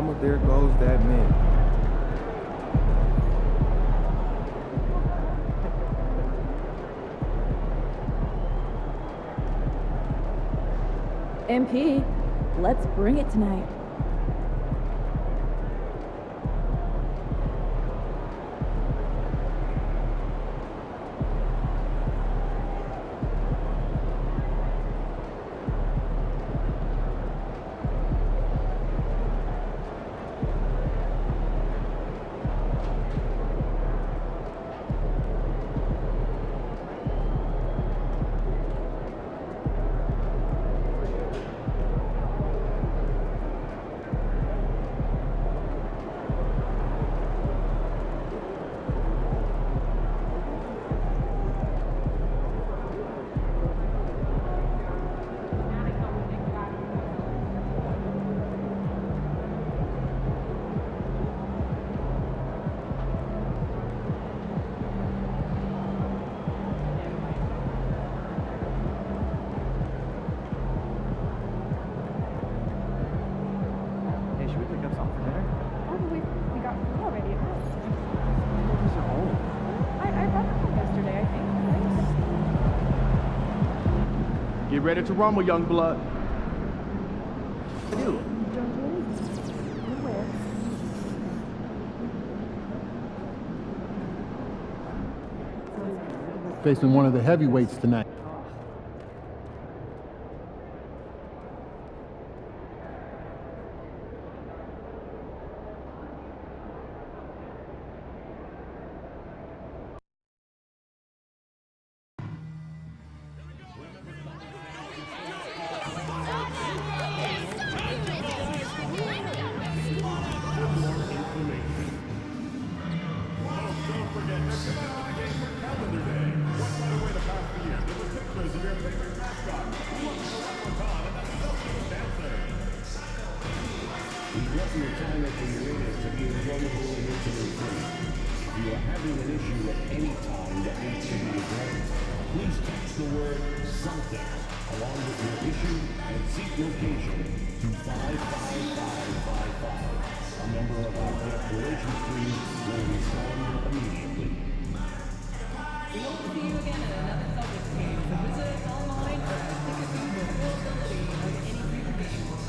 mama, there goes that man. MP, let's bring it tonight. Get ready to rumble, young blood. Facing one of the heavyweights tonight. We want your time at the arena to be enjoyable and incident-free. If you are having an issue at any time that needs to be addressed, please text the word something along with your issue and seat location to 55555. A member of our guest relations team will respond immediately. We hope to see you again at another Celtics game. So visit us online or at ticket booth availability of any future games.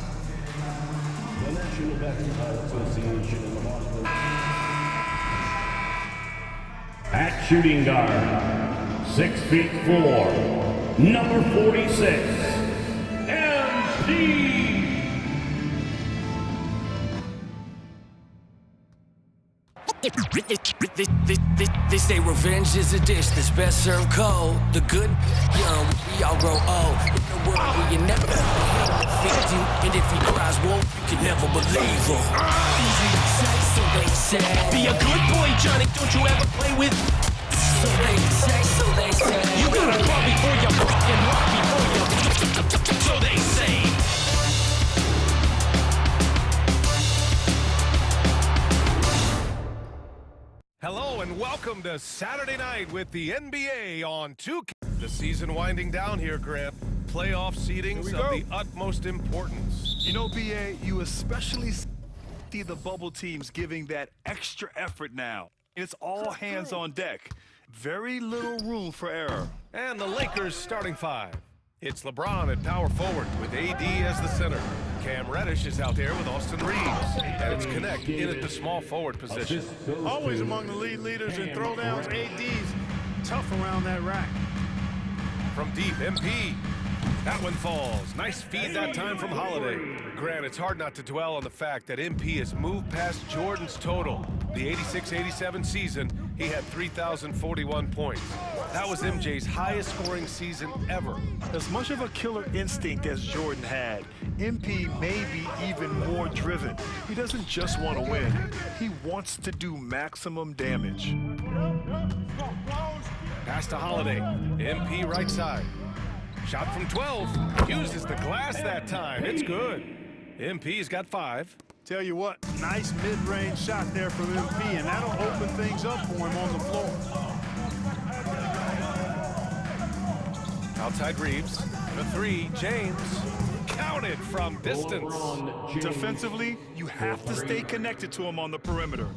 The National Basketball Association and the Boston at shooting guard, 6'4", number 46, MP. They say revenge is a dish that's best served cold. The good, young, we all grow old. In a world where you never defeat you, and if he cries wolf, you can never believe him. Easy to say, so they say. Be a good boy, Johnny. Don't you ever play with? So they say, so they say. You gotta crawl before you and walk before you. So they say. Hello and welcome to Saturday night with the NBA on 2K. The season winding down here, Grant. Playoff seedings of the utmost importance. You know, BA, you especially see the bubble teams giving that extra effort now. It's all hands on deck. Very little room for error. And the Lakers starting five. It's LeBron at power forward with AD as the center. Cam Reddish is out there with Austin Reeves. And it's Connect in at the small forward position. Always among the lead leaders in throwdowns, AD's tough around that rack. From deep, MP. That one falls. Nice feed that time from Holiday. Grant, it's hard not to dwell on the fact that MP has moved past Jordan's total. The 86-87 season, he had 3,041 points. That was MJ's highest scoring season ever. As much of a killer instinct as Jordan had, MP may be even more driven. He doesn't just want to win. He wants to do maximum damage. Pass to Holiday. MP right side. Shot from 12. Uses the glass that time. It's good. MP's got 5. Tell you what, nice mid-range shot there from MP, and that'll open things up for him on the floor. Outside Reeves. The 3, James. Count it from distance. Defensively, you have to stay connected to him on the perimeter.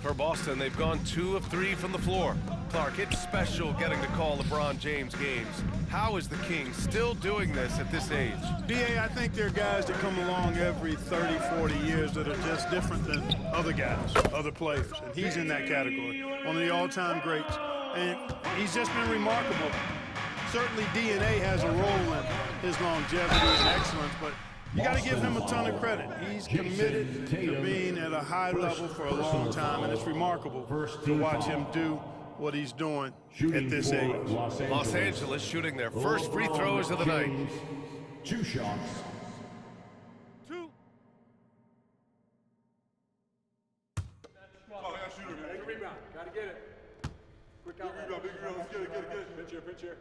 For Boston, they've gone 2 of 3 from the floor. Clark, it's special getting to call LeBron James games. How is the King still doing this at this age? BA, I think there are guys that come along every 30, 40 years that are just different than other guys, other players. And he's in that category, one of the all-time greats. And he's just been remarkable. Certainly DNA has a role in his longevity and excellence, but you got to give him a ton of credit. He's committed to being at a high level for a long time, and it's remarkable to watch him do what he's doing at this age. Los Angeles shooting their first free throws of the night. 2 shots. 2. Gotta get it. Quick out. Big rebound. Let's get it. Pitch here.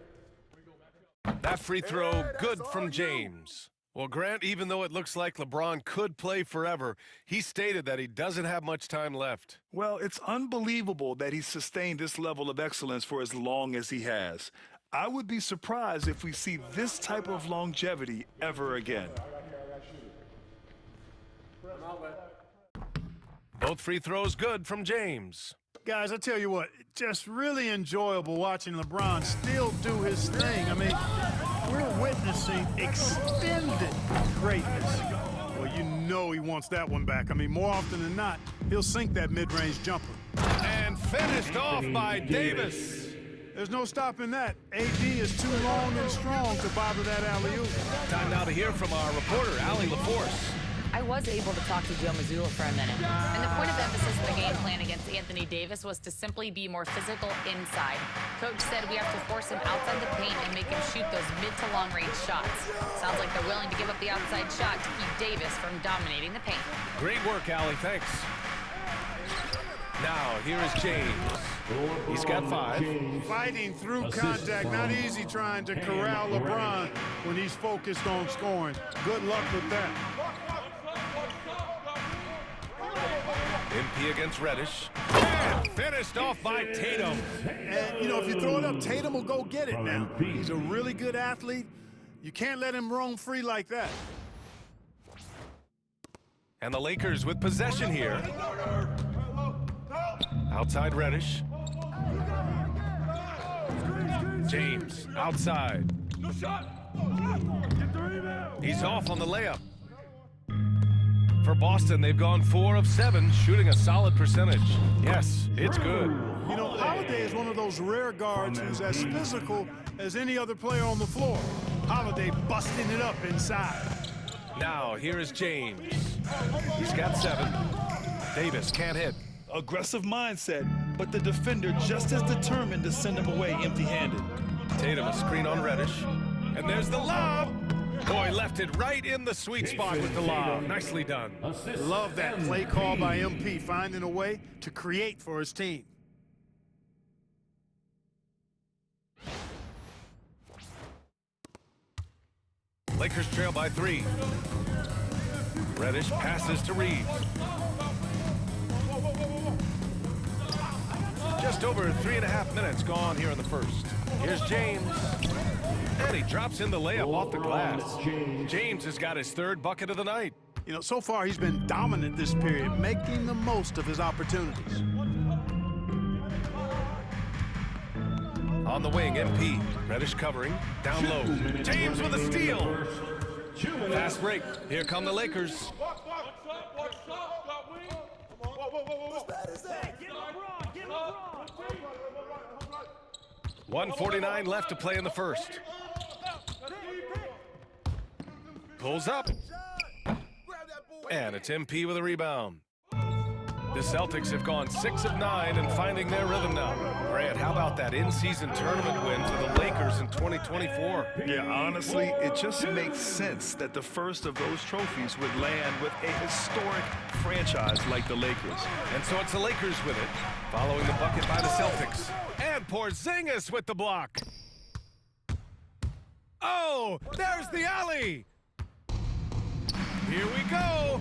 That free throw, good from James. Well, Grant, even though it looks like LeBron could play forever, he stated that he doesn't have much time left. Well, it's unbelievable that he's sustained this level of excellence for as long as he has. I would be surprised if we see this type of longevity ever again. Both free throws good from James. Guys, I tell you what, just really enjoyable watching LeBron still do his thing. I mean, we're witnessing extended greatness. Well, you know he wants that one back. I mean, more often than not, he'll sink that mid-range jumper. And finished off by Davis. There's no stopping that. AD is too long and strong to bother that alley-oop. Time now to hear from our reporter, Allie LaForce. I was able to talk to Joe Mazzulla for a minute, and the point of emphasis in the game plan against Anthony Davis was to simply be more physical inside. Coach said we have to force him outside the paint and make him shoot those mid to long range shots. Sounds like they're willing to give up the outside shot to keep Davis from dominating the paint. Great work, Allie, thanks. Now, here is James. He's got 5. Fighting through contact, not easy trying to corral LeBron when he's focused on scoring. Good luck with that. MP against Reddish. And finished off by Tatum. And, you know, if you throw it up, Tatum will go get it now. He's a really good athlete. You can't let him roam free like that. And the Lakers with possession here. Outside Reddish. James outside. He's off on the layup. For Boston, they've gone 4 of 7, shooting a solid percentage. Yes, it's good. You know, Holiday is one of those rare guards who's as physical as any other player on the floor. Holiday busting it up inside. Now, here is James. He's got 7. Davis can't hit. Aggressive mindset, but the defender just as determined to send him away empty-handed. Tatum a screen on Reddish. And there's the lob. Boy, left it right in the sweet spot with the lob. Nicely done. Love that play call by MP, finding a way to create for his team. Lakers trail by 3. Reddish passes to Reeves. Just over 3.5 minutes gone here in the first. Here's James. And he drops in the layup off the glass. James has got his 3rd bucket of the night. You know, so far he's been dominant this period, making the most of his opportunities. On the wing, MP. Reddish covering. Down low. James with a steal. Fast break. Here come the Lakers. 1:49 left to play in the first. Pulls up. And it's MP with a rebound. The Celtics have gone 6 of 9 and finding their rhythm now. Grant, how about that in-season tournament win for the Lakers in 2024? Yeah, honestly, it just makes sense that the first of those trophies would land with a historic franchise like the Lakers. And so it's the Lakers with it, following the bucket by the Celtics. And Porzingis with the block. Oh, there's the alley. Here we go.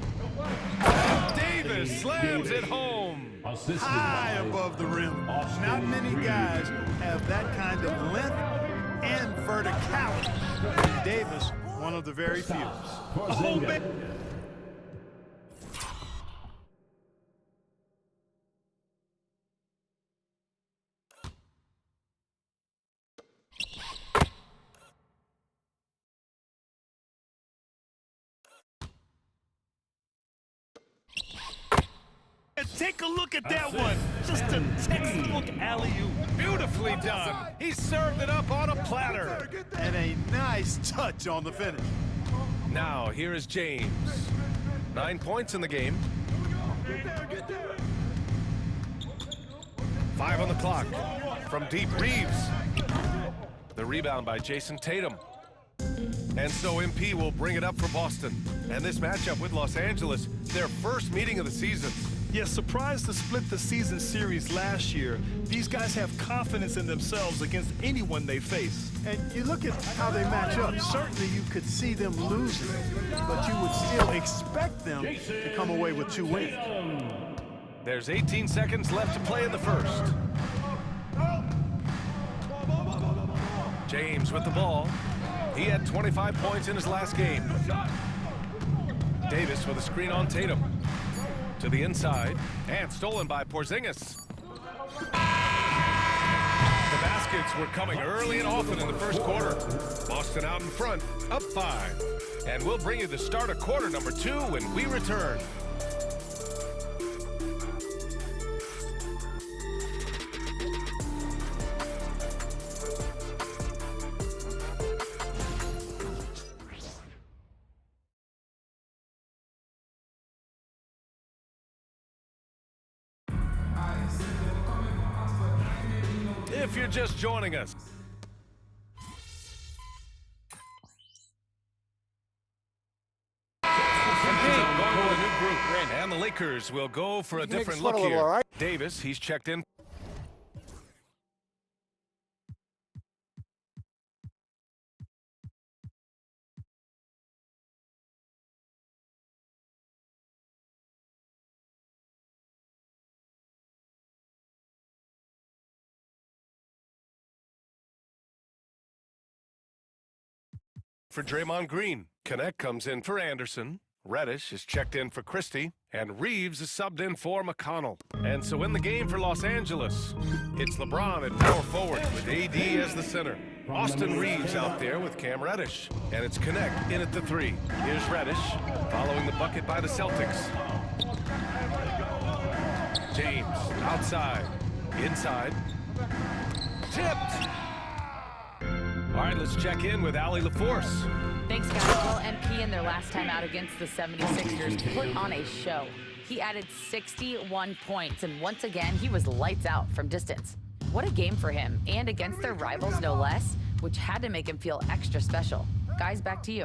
Davis slams it home. High above the rim. Not many guys have that kind of length and verticality. And Davis One of the very few. Oh, man. And take a look at that one. Just a textbook alley-oop. Beautifully done. He served it up on a platter. And a nice touch on the finish. Now, here is James. 9 points in the game. 5 on the clock. From deep, Reeves. The rebound by Jason Tatum. And so MP will bring it up for Boston. And this matchup with Los Angeles, their first meeting of the season. Yeah, surprised to split the season series last year. These guys have confidence in themselves against anyone they face. And you look at how they match up. Certainly you could see them losing, but you would still expect them to come away with 2 wins. There's 18 seconds left to play in the first. James with the ball. He had 25 points in his last game. Davis with a screen on Tatum. To the inside, and stolen by Porzingis. The baskets were coming early and often in the first quarter. Boston out in front, up 5. And we'll bring you the start of quarter number 2 when we return. If you're just joining us. And the Lakers will go for a different look here. Davis, he's checked in. For Draymond Green. Connect comes in for Anderson. Reddish is checked in for Christie. And Reeves is subbed in for McConnell. And so in the game for Los Angeles, it's LeBron at power forward with AD as the center. Austin Reeves out there with Cam Reddish. And it's Connect in at the 3. Here's Reddish following the bucket by the Celtics. James outside. Inside. Tipped. All right, let's check in with Allie LaForce. Thanks, guys. Well, MP in their last time out against the 76ers put on a show. He added 61 points, and once again, he was lights out from distance. What a game for him, and against their rivals, no less, which had to make him feel extra special. Guys, back to you.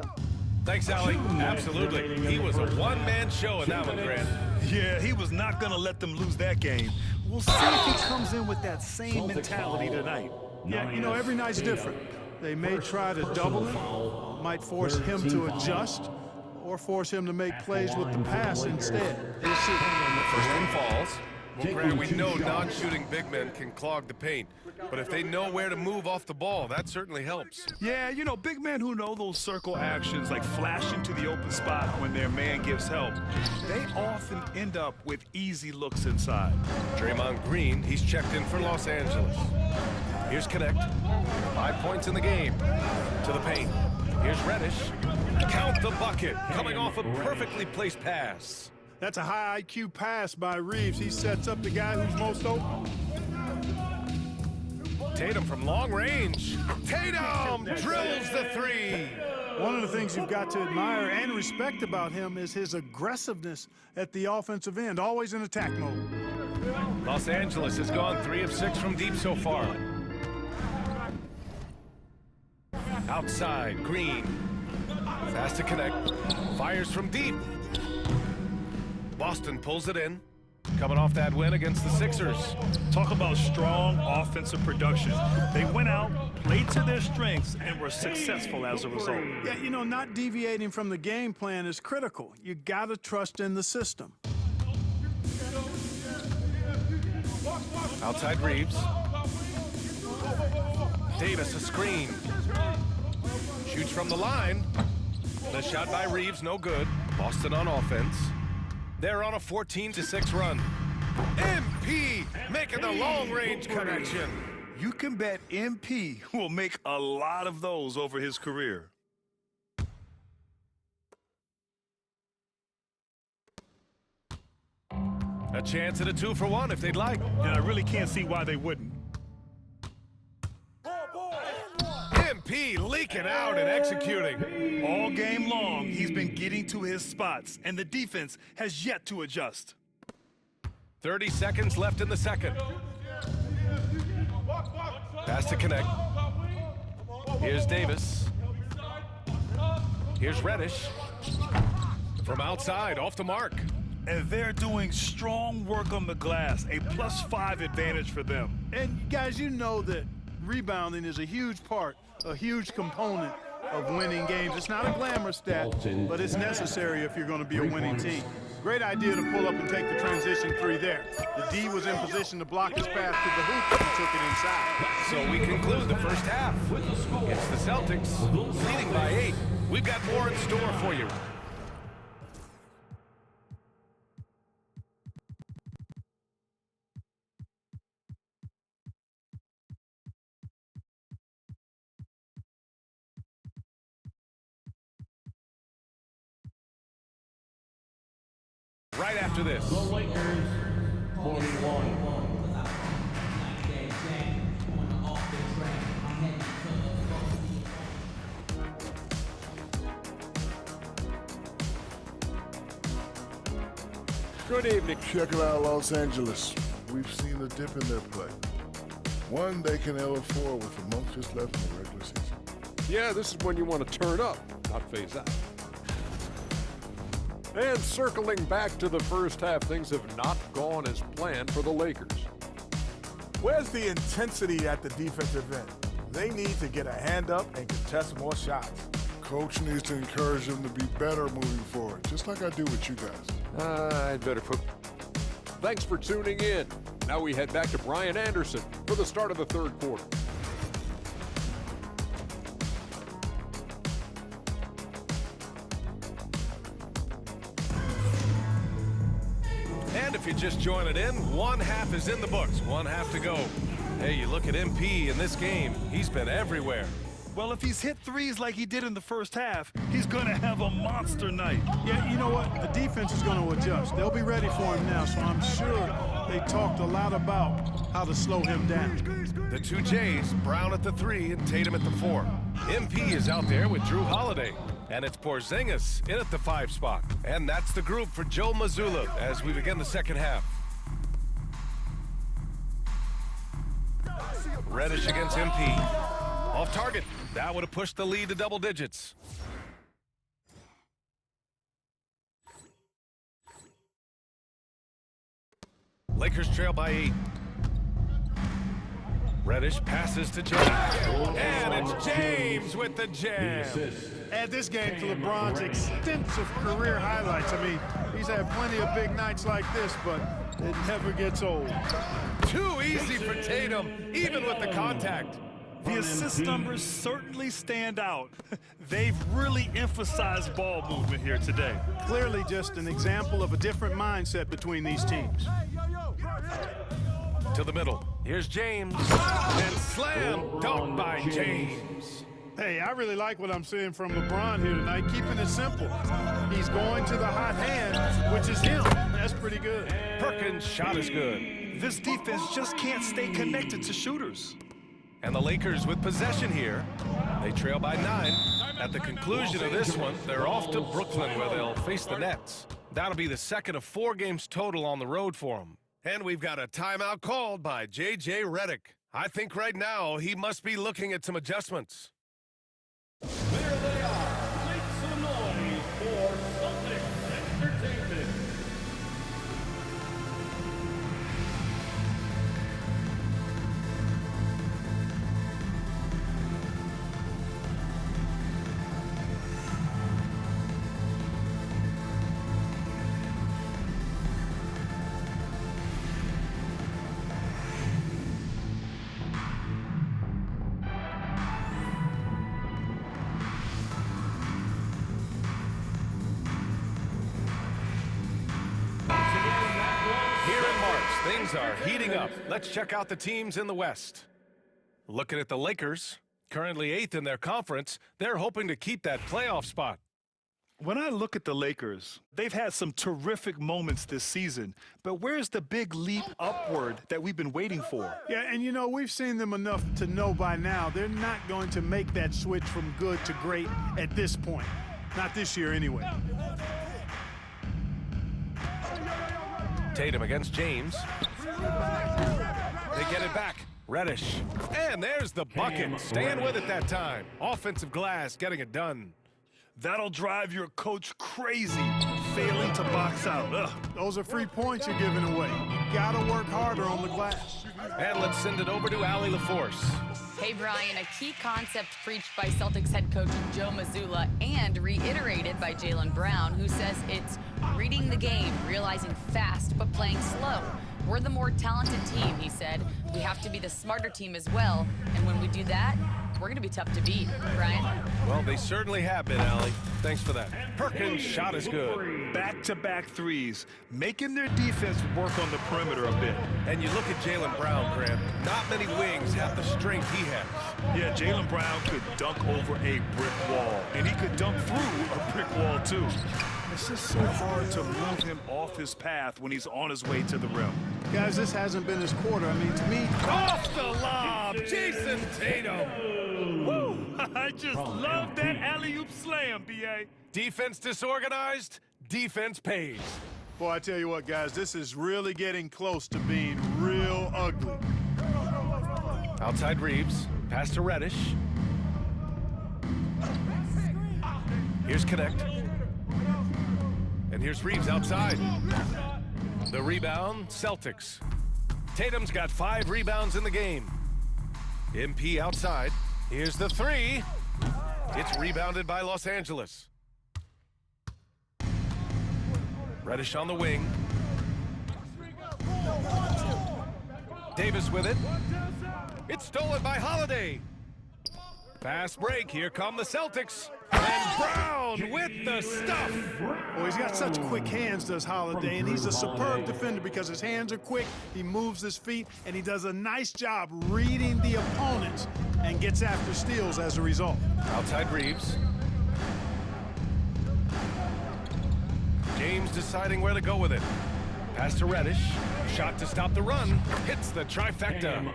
Thanks, Allie. Absolutely. He was a one-man show in that one, Grant. Yeah, he was not going to let them lose that game. We'll see if he comes in with that same mentality tonight. Yeah, you know, every night's different. They may try to double him, might force him to adjust, or force him to make plays with the pass instead. We'll see. First one falls. Well, Grant, we know non-shooting big men can clog the paint, but if they know where to move off the ball, that certainly helps. Yeah, you know, big men who know those circle actions, like flashing to the open spot when their man gives help, they often end up with easy looks inside. Draymond Green, he's checked in for Los Angeles. Here's Connect. 5 points in the game. To the paint. Here's Reddish. Count the bucket. Coming off a perfectly placed pass. That's a high IQ pass by Reeves. He sets up the guy who's most open. Tatum from long range. Tatum drills the 3. One of the things you've got to admire and respect about him is his aggressiveness at the offensive end, always in attack mode. Los Angeles has gone 3 of 6 from deep so far. Outside, Green. Fast to Connect. Fires from deep. Boston pulls it in. Coming off that win against the Sixers. Talk about strong offensive production. They went out, played to their strengths, and were successful as a result. Yeah, you know, not deviating from the game plan is critical. You got to trust in the system. Outside Reeves. Davis a screen. Shoots from the line. The shot by Reeves, no good. Boston on offense. They're on a 14-6 run. MP making the long-range connection. You can bet MP will make a lot of those over his career. A chance at a 2-for-1 if they'd like. And I really can't see why they wouldn't. MP leaking out and executing. All game long, he's been getting to his spots, and the defense has yet to adjust. 30 seconds left in the second. Pass to connect. Here's Davis. Here's Reddish. From outside, off the mark. And they're doing strong work on the glass, a +5 advantage for them. And guys, you know that rebounding is a huge part, a huge component of winning games. It's not a glamour stat, but it's necessary if you're going to be a winning team. Great idea to pull up and take the transition three there. The D was in position to block his path to the hoop and took it inside. So we conclude the first half. It's the Celtics leading by 8. We've got more in store for you. Right after this. The Lakers, 41. Good evening. Check it out, Los Angeles. We've seen a dip in their play. One they can ever afford with a month just left in the regular season. Yeah, this is when you want to turn up, not phase out. And circling back to the first half, things have not gone as planned for the Lakers. Where's the intensity at the defensive end? They need to get a hand up and contest more shots. Coach needs to encourage them to be better moving forward, just like I do with you guys. I'd better put... Thanks for tuning in. Now we head back to Brian Anderson for the start of the third quarter. And if you're just joining in, one half is in the books, one half to go. Hey, you look at MP in this game, he's been everywhere. Well, if he's hit threes like he did in the first half, he's going to have a monster night. Yeah, you know what? The defense is going to adjust. They'll be ready for him now, so I'm sure they talked a lot about how to slow him down. The two Jays, Brown at the 3 and Tatum at the 4. MP is out there with Drew Holiday. And it's Porzingis in at the 5 spot. And that's the group for Joe Mazzulla as we begin the second half. Reddish against MP. Off target. That would have pushed the lead to double digits. Lakers trail by 8. Reddish passes to James. And it's James with the jam. Add this game to LeBron's extensive career highlights. I mean, he's had plenty of big nights like this, but it never gets old. Too easy for Tatum, even with the contact. The assist numbers certainly stand out. They've really emphasized ball movement here today. Clearly just an example of a different mindset between these teams. To the middle. Here's James. And slam dunk by James. Hey, I really like what I'm seeing from LeBron here tonight, keeping it simple. He's going to the hot hand, which is him. That's pretty good. Perkins' shot is good. This defense just can't stay connected to shooters. And the Lakers with possession here. They trail by 9. At the conclusion of this one, they're off to Brooklyn where they'll face the Nets. That'll be the second of 4 games total on the road for them. And we've got a timeout called by J.J. Redick. I think right now he must be looking at some adjustments. There they are. Make some noise for Celtics Entertainment. Things are heating up. Let's check out the teams in the West. Looking at the Lakers, currently 8th in their conference, they're hoping to keep that playoff spot. When I look at the Lakers, they've had some terrific moments this season, but where's the big leap upward that we've been waiting for? Yeah, and you know, we've seen them enough to know by now they're not going to make that switch from good to great at this point. Not this year anyway. Tatum against James. They get it back. Reddish. And there's the bucket. Staying with it that time. Offensive glass, getting it done. That'll drive your coach crazy, failing to box out. Ugh. Those are free points you're giving away. You gotta work harder on the glass. And let's send it over to Allie LaForce. Hey, Brian, a key concept preached by Celtics head coach Joe Mazzulla and reiterated by Jaylen Brown, who says it's reading the game, realizing fast, but playing slow. We're the more talented team, he said. We have to be the smarter team as well. And when we do that, we're going to be tough to beat. Brian? Well, they certainly have been, Allie. Thanks for that. Perkins' shot is good. Back-to-back threes, making their defense work on the perimeter a bit. And you look at Jaylen Brown, Grant. Not many wings have the strength he has. Yeah, Jaylen Brown could dunk over a brick wall, and he could dunk through a brick wall, too. It's just so hard to move him off his path when he's on his way to the rim. Guys, this hasn't been his quarter. I mean, to me... Off the lob, Jason Tatum. Woo! I just love that alley-oop slam, B.A. Defense disorganized, defense pays. Boy, I tell you what, guys, this is really getting close to being real ugly. Outside Reeves, pass to Reddish. Here's Connect. And here's Reeves outside. The rebound, Celtics. Tatum's got 5 rebounds in the game. MP outside. Here's the 3. It's rebounded by Los Angeles. Reddish on the wing. Davis with it. It's stolen by Holiday. Fast break. Here come the Celtics. And Brown with the stuff. Well, he's got such quick hands, does Holiday, and he's a superb defender because his hands are quick, he moves his feet, and he does a nice job reading the opponents and gets after steals as a result. Outside Reeves. James deciding where to go with it. Pass to Reddish. Shot to stop the run. Hits the trifecta.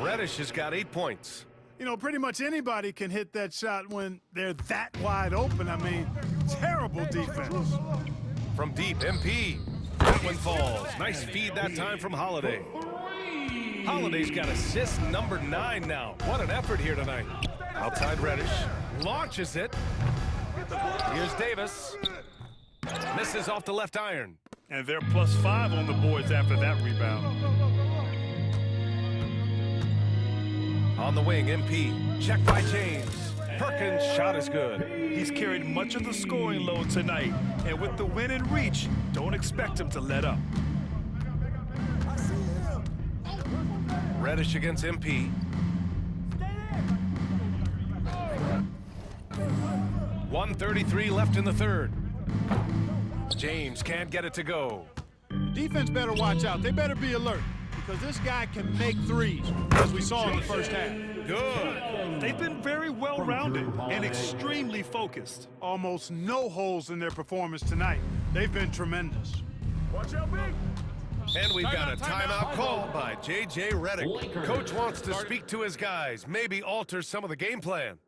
Reddish has got 8 points. You know, pretty much anybody can hit that shot when they're that wide open. I mean, terrible defense. From deep, MP. That one falls. Nice feed that time from Holiday. Holiday's got assist number 9 now. What an effort here tonight. Outside Reddish. Launches it. Here's Davis. Misses off the left iron. And they're +5 on the boards after that rebound. On the wing, MP. Check by James. Perkins' shot is good. He's carried much of the scoring load tonight. And with the win in reach, don't expect him to let up. Reddish against MP. .133 left in the third. James can't get it to go. Defense better watch out. They better be alert because this guy can make threes, as we saw in the first half. Good. They've been very well-rounded and extremely focused. Almost no holes in their performance tonight. They've been tremendous. Watch out, big. And we've got a timeout called by J.J. Redick. Coach wants to speak to his guys, maybe alter some of the game plan.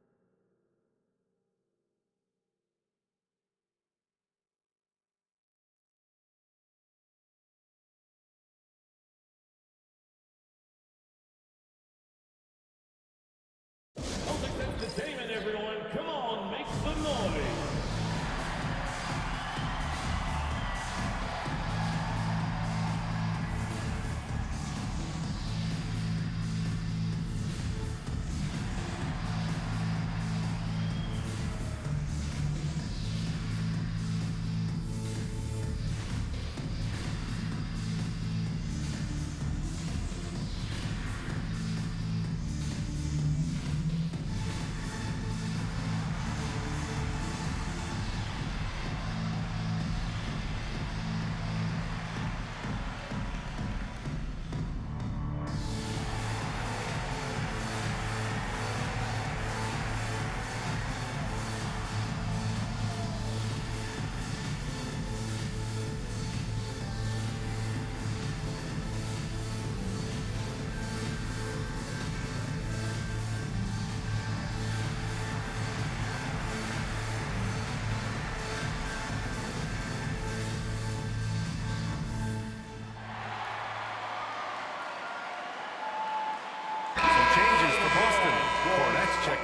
Entertainment, everyone. Come on, make some noise.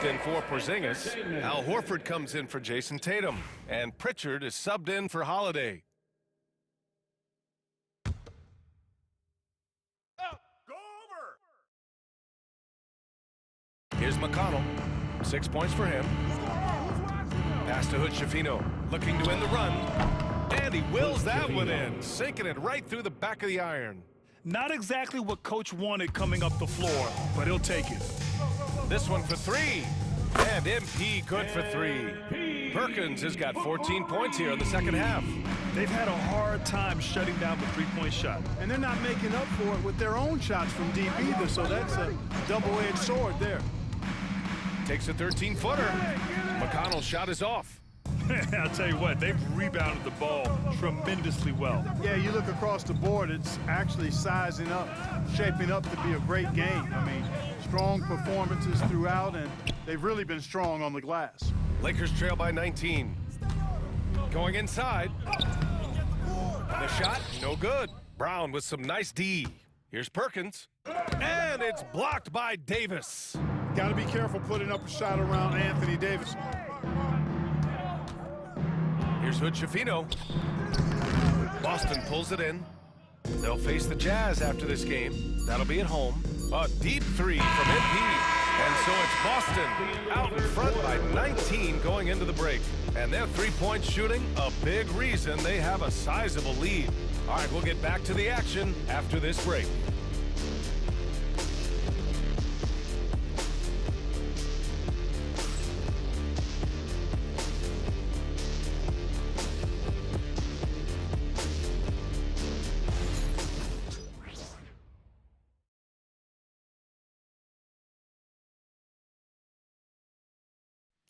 in for Porzingis. Al Horford comes in for Jason Tatum. And Pritchard is subbed in for Holiday. Here's McConnell. 6 points for him. Pass to Hood-Schifino. Looking to win the run. And he wills that one in. Sinking it right through the back of the iron. Not exactly what Coach wanted coming up the floor, but he'll take it. This one for three. And MP good for three. Perkins has got 14 points here in the second half. They've had a hard time shutting down the three-point shot. And they're not making up for it with their own shots from deep either, so that's a double-edged sword there. Takes a 13-footer. McConnell's shot is off. I'll tell you what, they've rebounded the ball tremendously well. Yeah, you look across the board, it's actually sizing up, shaping up to be a great game. I mean, strong performances throughout, and they've really been strong on the glass. Lakers trail by 19. Going inside. The shot, no good. Brown with some nice D. Here's Perkins. And it's blocked by Davis. Got to be careful putting up a shot around Anthony Davis. Here's Hood-Schifino. Boston pulls it in. They'll face the Jazz after this game. That'll be at home. A deep three from MP. And so it's Boston out in front by 19 going into the break. And their three-point shooting, a big reason they have a sizable lead. All right, we'll get back to the action after this break.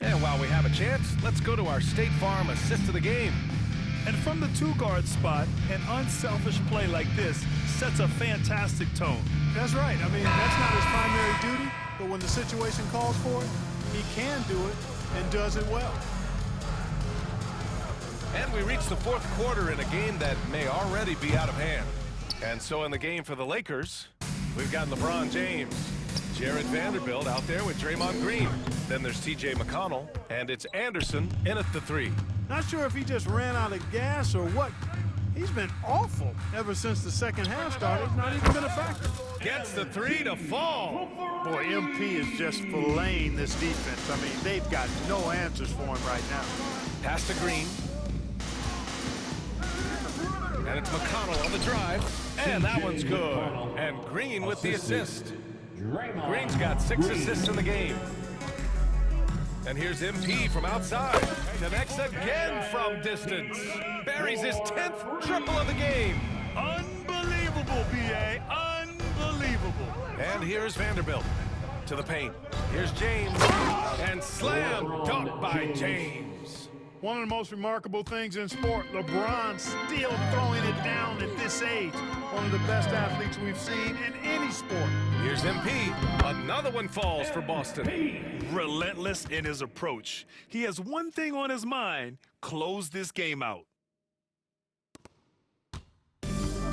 And while we have a chance, let's go to our State Farm assist of the game. And from the two-guard spot, an unselfish play like this sets a fantastic tone. That's right. I mean, that's not his primary duty, but when the situation calls for it, he can do it and does it well. And we reach the fourth quarter in a game that may already be out of hand. And so in the game for the Lakers, we've got LeBron James, Jared Vanderbilt out there with Draymond Green. Then there's T.J. McConnell, and it's Anderson in at the three. Not sure if he just ran out of gas or what. He's been awful ever since the second half started. It's not even been a factor. Gets the three to fall. Boy, MP is just filleting this defense. I mean, they've got no answers for him right now. Pass to Green. And it's McConnell on the drive. And that one's good. And Green with the assist. Green's got 6 assists in the game. And here's MP from outside. Connects again from distance. Buries his 10th triple of the game. Unbelievable, B.A. Unbelievable. And here's Vanderbilt to the paint. Here's James. And slam dunk by James. One of the most remarkable things in sport, LeBron still throwing it down at this age. One of the best athletes we've seen in any sport. Here's MP. Another one falls for Boston. Relentless in his approach. He has one thing on his mind: close this game out.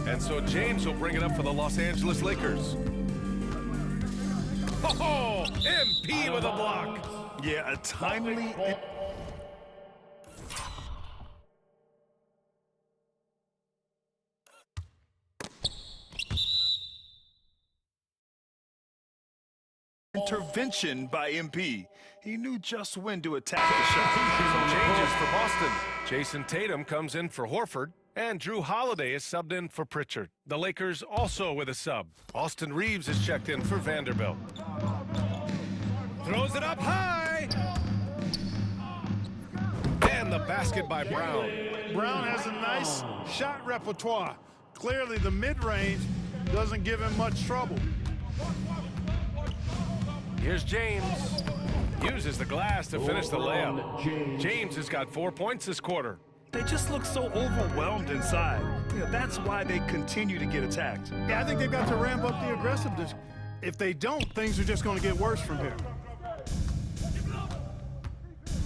And so James will bring it up for the Los Angeles Lakers. Oh, MP with a block. Yeah, a timely... intervention by MP. He knew just when to attack the shot. Changes for Boston. Jason Tatum comes in for Horford, and Drew Holiday is subbed in for Pritchard. The Lakers also with a sub. Austin Reeves is checked in for Vanderbilt. Throws it up high. And the basket by Brown. Brown has a nice shot repertoire. Clearly the mid-range doesn't give him much trouble. Here's James. Uses the glass to finish the layup. James has got 4 points this quarter. They just look so overwhelmed inside. You know, that's why they continue to get attacked. Yeah, I think they've got to ramp up the aggressiveness. If they don't, things are just going to get worse from here.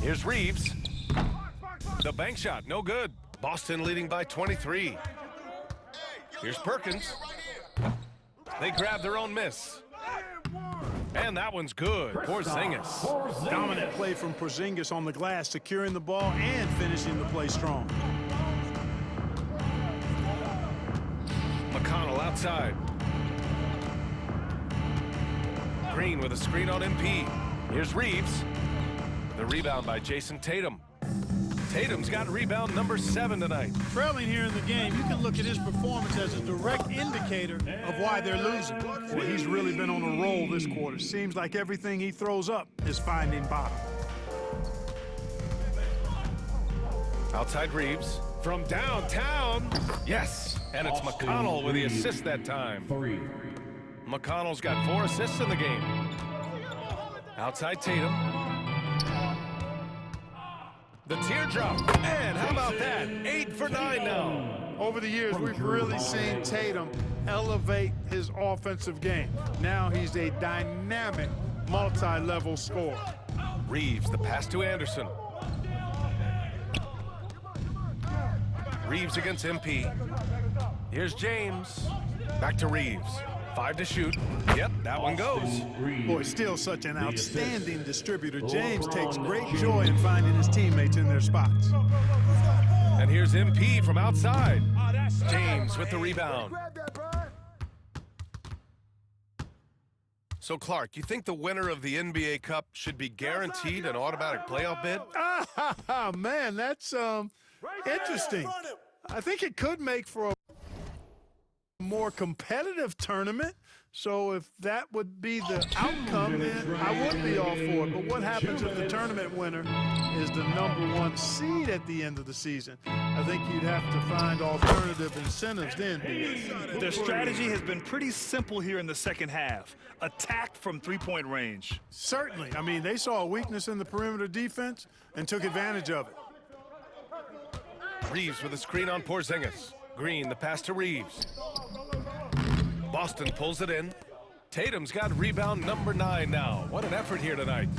Here's Reeves. The bank shot, no good. Boston leading by 23. Here's Perkins. They grab their own miss. And that one's good. Porzingis. Dominant play from Porzingis on the glass, securing the ball and finishing the play strong. McConnell outside. Green with a screen on MP. Here's Reeves. The rebound by Jason Tatum. Tatum's got rebound number 7 tonight. Trailing here in the game, you can look at his performance as a direct indicator of why they're losing. Well, he's really been on a roll this quarter. Seems like everything he throws up is finding bottom. Outside Reeves. From downtown. Yes. And it's McConnell with the assist that time. McConnell's got 4 assists in the game. Outside Tatum. The teardrop. And how about that? 8 for 9 now. Over the years, we've really seen Tatum elevate his offensive game. Now he's a dynamic, multi-level scorer. Reeves, the pass to Anderson. Reeves against MP. Here's James. Back to Reeves. 5 to shoot. Yep, that one goes. Boy, still such an outstanding distributor. James takes great joy in finding his teammates in their spots. And here's MP from outside. James with the rebound. So, Clark, you think the winner of the NBA Cup should be guaranteed an automatic playoff bid? Man, that's interesting. I think it could make for a more competitive tournament. So if that would be the outcome, then I would be all for it. But what happens if the tournament winner is the #1 seed at the end of the season? I think you'd have to find alternative incentives then. Their strategy has been pretty simple here in the second half. Attack from three-point range. Certainly. I mean, they saw a weakness in the perimeter defense and took advantage of it. Reeves with a screen on Porzingis. Green, the pass to Reeves. Boston pulls it in. Tatum's got rebound number 9 now. What an effort here tonight.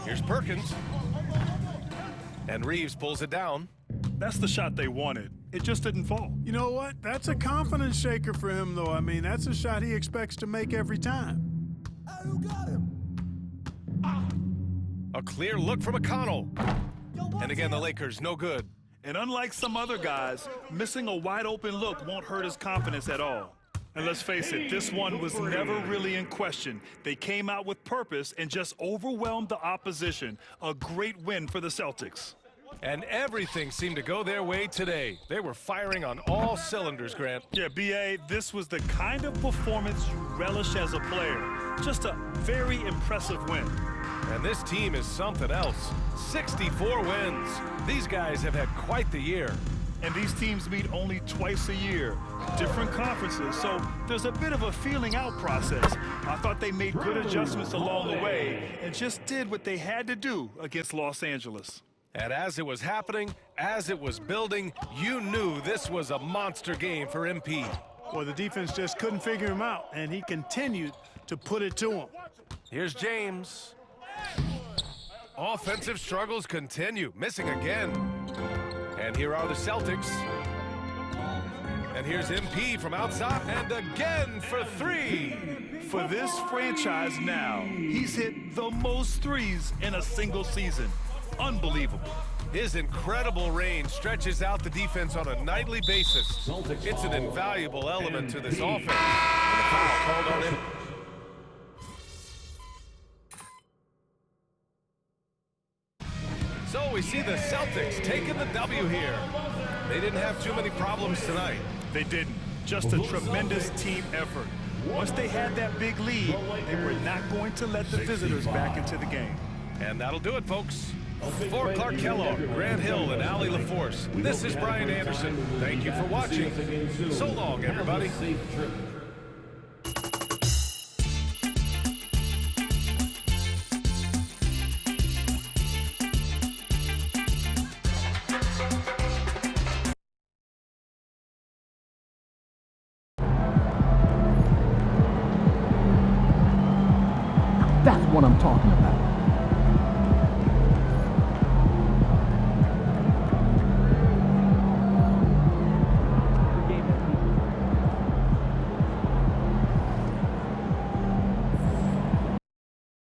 Here's Perkins. And Reeves pulls it down. That's the shot they wanted. It just didn't fall. You know what? That's a confidence shaker for him, though. I mean, that's a shot he expects to make every time. A clear look from McConnell. And again, the Lakers, no good. And unlike some other guys, missing a wide-open look won't hurt his confidence at all. And let's face it, this one was never really in question. They came out with purpose and just overwhelmed the opposition. A great win for the Celtics. And everything seemed to go their way today. They were firing on all cylinders, Grant. Yeah, B.A., this was the kind of performance you relish as a player. Just a very impressive win. And this team is something else. 64 wins. These guys have had quite the year. And these teams meet only twice a year, different conferences, so there's a bit of a feeling out process. I thought they made good adjustments along the way and just did what they had to do against Los Angeles. And as it was happening, as it was building, you knew this was a monster game for MP. Well, the defense just couldn't figure him out, and he continued to put it to him. Here's James. Offensive struggles continue, missing again. And here are the Celtics. And here's MP from outside, and again for 3. For this franchise now, he's hit the most threes in a single season. Unbelievable. His incredible range stretches out the defense on a nightly basis. It's an invaluable element to this offense. And the foul called on him. So we see the Celtics taking the W here. They didn't have too many problems tonight. They didn't. Just a tremendous team effort. Once they had that big lead, they were not going to let the visitors back into the game. And that'll do it, folks. For Clark Kellogg, Grant Hill, and Allie LaForce, this is Brian Anderson. Thank you for watching. So long, everybody. That's what I'm talking about.